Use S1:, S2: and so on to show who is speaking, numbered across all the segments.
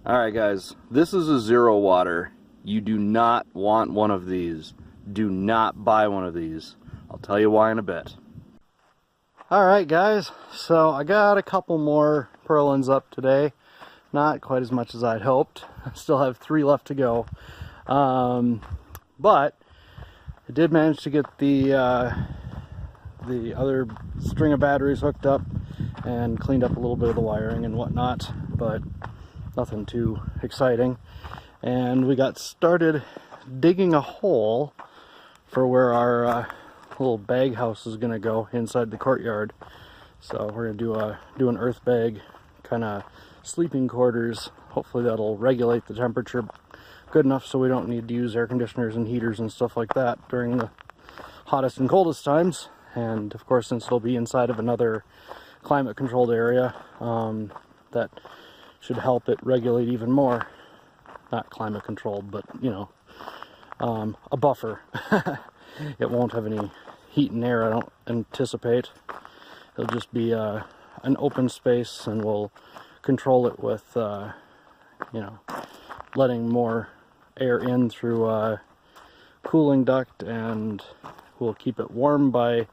S1: Alright guys, this is a ZeroWater. You do not want one of these. Do not buy one of these. I'll tell you why in a bit. Alright guys, so I got a couple more purlins up today. Not quite as much as I'd hoped. I still have 3 left to go. But I did manage to get the other string of batteries hooked up and cleaned up a little bit of the wiring and whatnot, but nothing too exciting. And we got started digging a hole for where our little bag house is going to go inside the courtyard. So we're going to do an earth bag kind of sleeping quarters. Hopefully that'll regulate the temperature good enough so we don't need to use air conditioners and heaters and stuff like that during the hottest and coldest times. And of course, since it'll be inside of another climate controlled area, that should help it regulate even more. Not climate controlled, but you know, a buffer. It won't have any heat and air, I don't anticipate. It'll just be an open space, and we'll control it with you know, letting more air in through a cooling duct, and we'll keep it warm by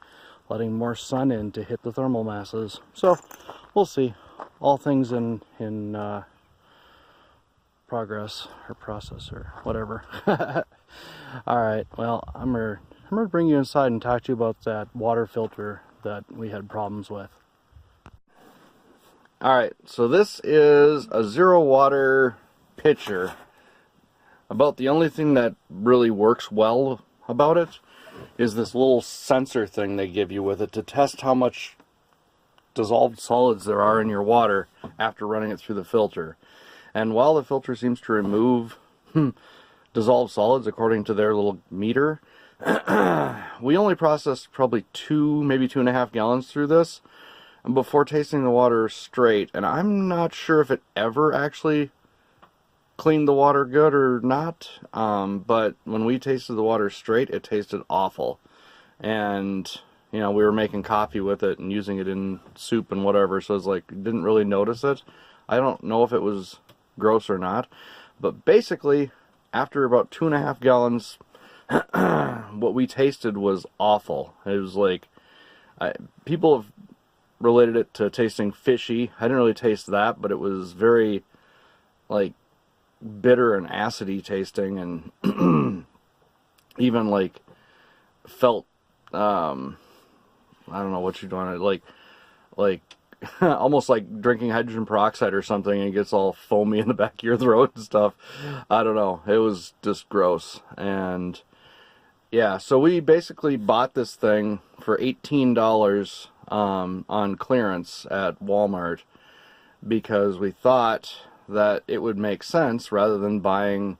S1: letting more sun in to hit the thermal masses. So we'll see. All things in progress, or process, or whatever. Alright, well, I'm gonna bring you inside and talk to you about that water filter that we had problems with. Alright, so this is a ZeroWater pitcher. About the only thing that really works well about it is this little sensor thing they give you with it to test how much dissolved solids there are in your water after running it through the filter. And while the filter seems to remove dissolved solids according to their little meter, we only processed probably 2, maybe 2.5 gallons through this before tasting the water straight, and I'm not sure if it ever actually cleaned the water good or not, but when we tasted the water straight, it tasted awful. And you know, we were making coffee with it and using it in soup and whatever, so it's like, didn't really notice it. I don't know if it was gross or not, but basically after about 2.5 gallons what we tasted was awful. It was like, people have related it to tasting fishy. I didn't really taste that, but it was very like bitter and acidy tasting, and even like felt I don't know what you're doing, like almost like drinking hydrogen peroxide or something, and it gets all foamy in the back of your throat and stuff. I don't know, it was just gross. And yeah, so we basically bought this thing for $18 on clearance at Walmart, because we thought that it would make sense rather than buying,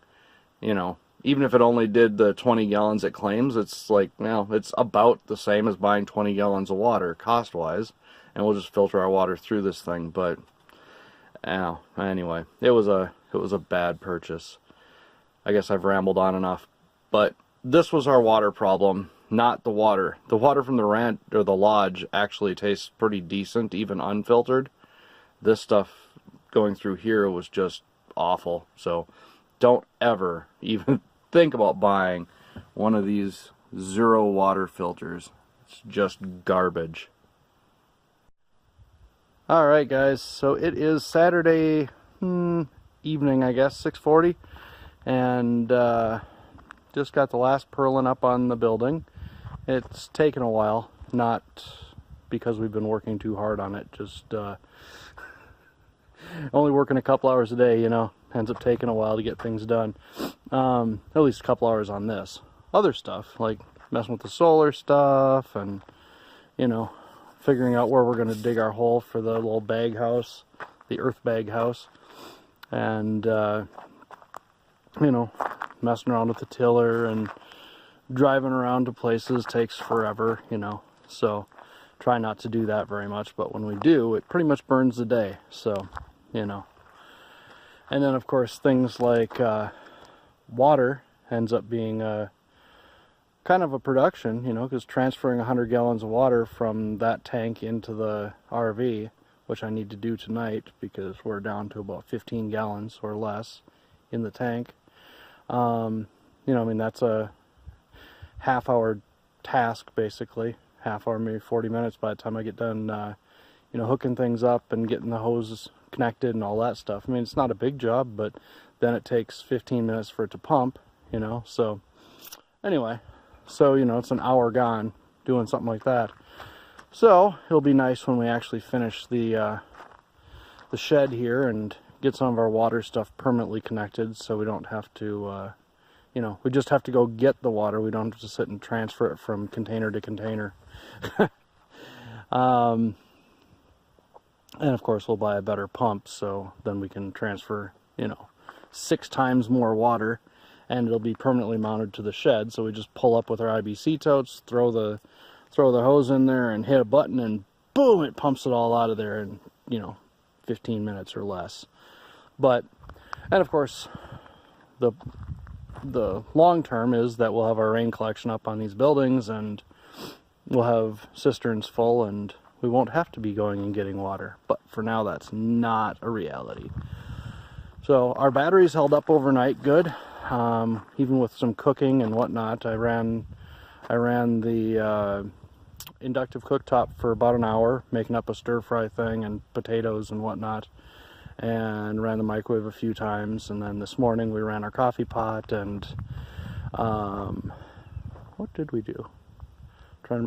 S1: you know, even if it only did the 20 gallons it claims, it's like, well, it's about the same as buying 20 gallons of water cost-wise, and we'll just filter our water through this thing. But anyway, it was a bad purchase. I guess I've rambled on enough, but this was our water problem, not the water. The water from the ranch or the lodge actually tastes pretty decent, even unfiltered. This stuff going through here was just awful. So don't ever even think about buying one of these ZeroWater filters. It's just garbage. Alright guys, so it is Saturday evening, I guess, 6:40, and just got the last purlin up on the building. It's taken a while, not because we've been working too hard on it, just only working a couple hours a day, you know, ends up taking a while to get things done. At least a couple hours on this. Other stuff, like messing with the solar stuff and, you know, figuring out where we're going to dig our hole for the little bag house, the earth bag house, and, you know, messing around with the tiller and driving around to places takes forever, you know, so try not to do that very much, but when we do, it pretty much burns the day, so, you know. And then, of course, things like water ends up being kind of a production, you know, because transferring 100 gallons of water from that tank into the RV which I need to do tonight because we're down to about 15 gallons or less in the tank. You know, I mean, that's a half-hour task, basically. Half hour, maybe 40 minutes by the time I get done, you know, hooking things up and getting the hoses connected and all that stuff. I mean, it's not a big job, but then it takes 15 minutes for it to pump, you know. So anyway, so, you know, it's an hour gone doing something like that. So it'll be nice when we actually finish the shed here and get some of our water stuff permanently connected, so we don't have to, you know, we just have to go get the water. We don't have to sit and transfer it from container to container. And of course we'll buy a better pump, so then we can transfer, you know, 6 times more water, and it'll be permanently mounted to the shed. So we just pull up with our IBC totes, throw the hose in there and hit a button, and boom, it pumps it all out of there in, you know, 15 minutes or less. But, and of course, the long term is that we'll have our rain collection up on these buildings, and we'll have cisterns full, and we won't have to be going and getting water. But for now, that's not a reality. So our batteries held up overnight good, even with some cooking and whatnot. I ran the inductive cooktop for about an hour, making up a stir-fry thing and potatoes and whatnot, and ran the microwave a few times. And then this morning we ran our coffee pot, and what did we do?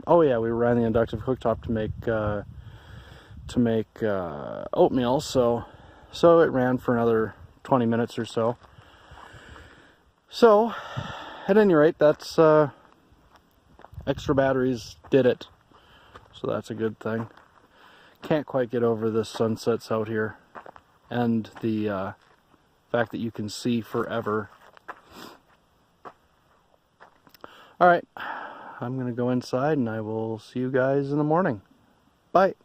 S1: Oh yeah, we ran the inductive cooktop to make oatmeal. So it ran for another 20 minutes or so. So at any rate, that's extra batteries did it. So that's a good thing. Can't quite get over the sunsets out here, and the fact that you can see forever. Alright, I'm going to go inside, and I will see you guys in the morning. Bye.